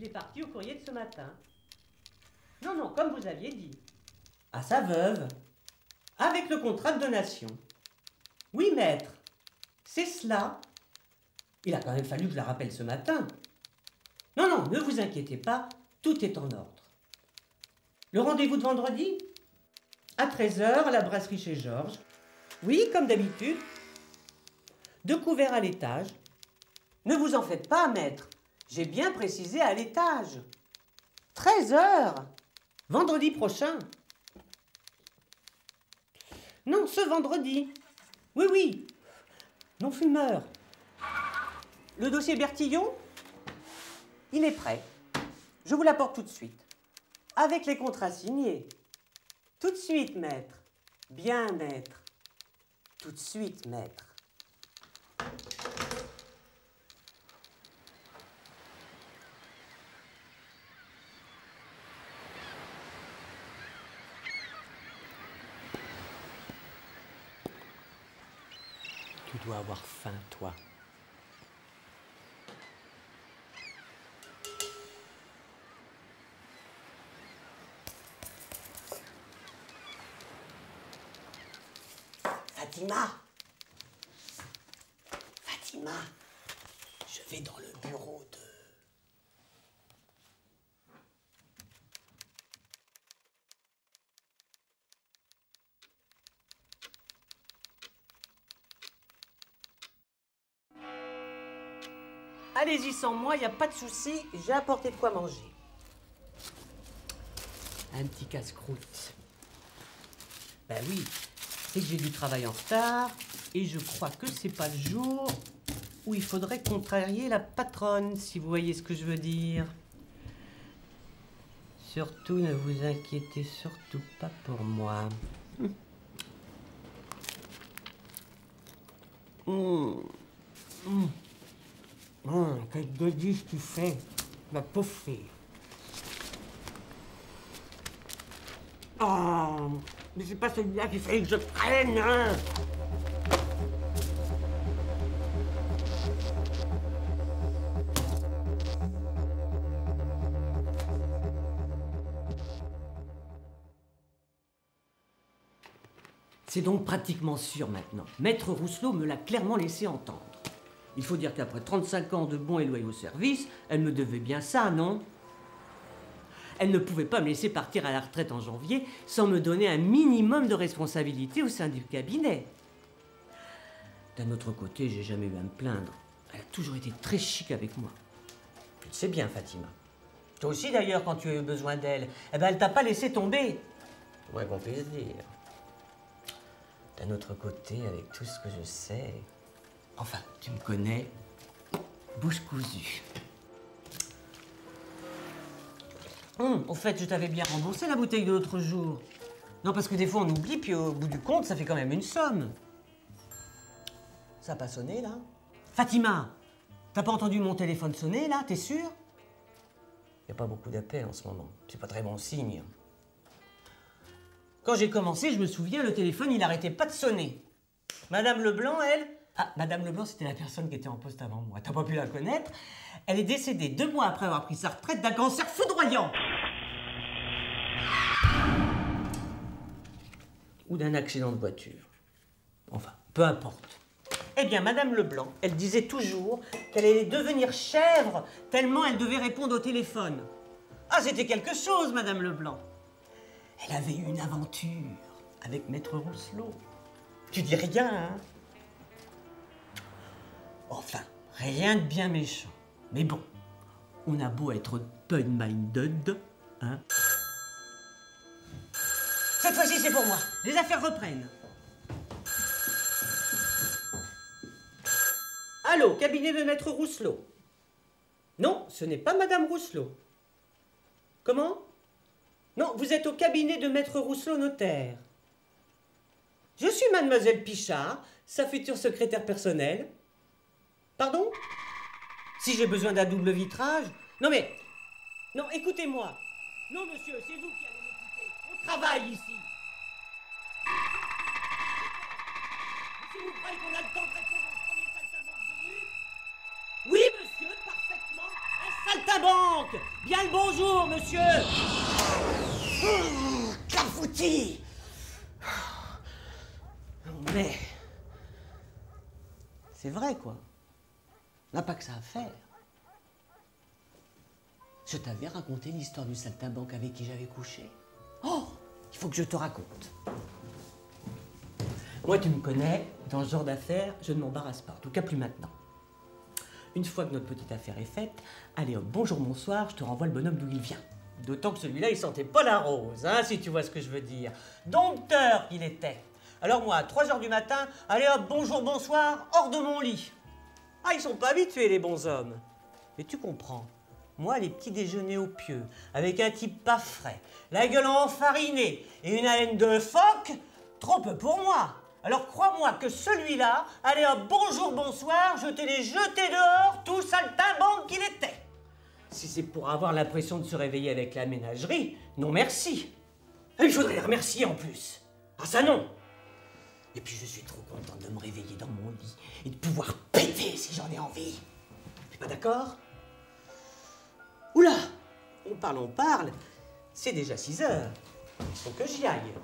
Il est parti au courrier de ce matin. Non, non, comme vous aviez dit. À sa veuve. Avec le contrat de donation. Oui, maître. C'est cela. Il a quand même fallu que je la rappelle ce matin. Non, non, ne vous inquiétez pas, tout est en ordre. Le rendez-vous de vendredi? À 13 h à la brasserie chez Georges. Oui, comme d'habitude. 2 couverts à l'étage. Ne vous en faites pas, maître. J'ai bien précisé à l'étage. 13 h. Vendredi prochain. Non, ce vendredi. Oui, oui. Non-fumeur. Le dossier Bertillon? Il est prêt. Je vous l'apporte tout de suite. Avec les contrats signés. Tout de suite, maître. Bien, maître. Tout de suite, maître. Tu dois avoir faim, toi. Fatima! Fatima! Je vais dans le bureau de... Allez-y sans moi, il n'y a pas de souci, j'ai apporté de quoi manger. Un petit casse-croûte. Ben oui, c'est que j'ai du travail en retard et je crois que c'est pas le jour où il faudrait contrarier la patronne, si vous voyez ce que je veux dire. Surtout, ne vous inquiétez surtout pas pour moi. Quelle godisse tu fais, ma pauvre fille. Oh, mais c'est pas celui-là qu'il fallait que je prenne, hein. C'est donc pratiquement sûr maintenant. Maître Rousselot me l'a clairement laissé entendre. Il faut dire qu'après 35 ans de bons et loyaux services, elle me devait bien ça, non? Elle ne pouvait pas me laisser partir à la retraite en janvier sans me donner un minimum de responsabilité au sein du cabinet. D'un autre côté, j'ai jamais eu à me plaindre. Elle a toujours été très chic avec moi. Tu le sais bien, Fatima. Toi aussi, d'ailleurs, quand tu as eu besoin d'elle, eh ben, elle t'a pas laissé tomber. C'est vrai qu'on puisse dire. D'un autre côté, avec tout ce que je sais... Enfin, tu me connais, bouche cousue. Au fait, je t'avais bien remboursé la bouteille de l'autre jour. Non, parce que des fois on oublie, puis au bout du compte, ça fait quand même une somme. Ça n'a pas sonné, là? Fatima, t'as pas entendu mon téléphone sonner, là? T'es sûr? Il n'y a pas beaucoup d'appels en ce moment. C'est pas très bon signe. Quand j'ai commencé, je me souviens, le téléphone, il n'arrêtait pas de sonner. Madame Leblanc, elle... Ah, Madame Leblanc, c'était la personne qui était en poste avant moi. T'as pas pu la connaître? Elle est décédée 2 mois après avoir pris sa retraite d'un cancer foudroyant. Ou d'un accident de voiture. Enfin, peu importe. Eh bien, Madame Leblanc, elle disait toujours qu'elle allait devenir chèvre tellement elle devait répondre au téléphone. Ah, c'était quelque chose, Madame Leblanc. Elle avait eu une aventure avec Maître Rousselot. Tu dis rien, hein? Enfin, rien de bien méchant. Mais bon, on a beau être open-minded, hein? Cette fois-ci, c'est pour moi. Les affaires reprennent. Allô, cabinet de Maître Rousselot. Non, ce n'est pas Madame Rousselot. Comment? Non, vous êtes au cabinet de Maître Rousselot, notaire. Je suis Mademoiselle Pichard, sa future secrétaire personnelle. Pardon? Si j'ai besoin d'un double vitrage? Non mais... Non, écoutez-moi. Non, monsieur, c'est vous qui allez m'écouter. On travaille ici. Si vous croyez qu'on a le temps de répondre en premier, ça ne s'avance venu? Oui, monsieur, parfaitement un saltimbanque. Bien le bonjour, monsieur. Clafoutis. Mais... c'est vrai, quoi. On n'a pas que ça à faire. Je t'avais raconté l'histoire du saltimbanque avec qui j'avais couché. Oh, il faut que je te raconte. Moi, tu me connais, dans ce genre d'affaires, je ne m'embarrasse pas. En tout cas, plus maintenant. Une fois que notre petite affaire est faite, allez hop, bonjour, bonsoir, je te renvoie le bonhomme d'où il vient. D'autant que celui-là, il sentait pas la rose, hein, si tu vois ce que je veux dire. Dompteur qu'il était. Alors moi, à 3 h du matin, allez hop, bonjour, bonsoir, hors de mon lit. Ah, ils sont pas habitués, les bons hommes. Mais tu comprends, moi, les petits déjeuners au pieu, avec un type pas frais, la gueule enfarinée et une haleine de phoque, trop peu pour moi. Alors crois-moi que celui-là, allez hop, bonjour, bonsoir, je te l'ai jeté dehors, tout saltimbanque qu'il était. Si c'est pour avoir l'impression de se réveiller avec la ménagerie, non merci. Il faudrait les remercier en plus. Ah ça non. Et puis je suis trop content de me réveiller dans mon lit et de pouvoir péter si j'en ai envie. T'es pas d'accord? Oula, on parle, c'est déjà 6 h. Il faut que j'y aille.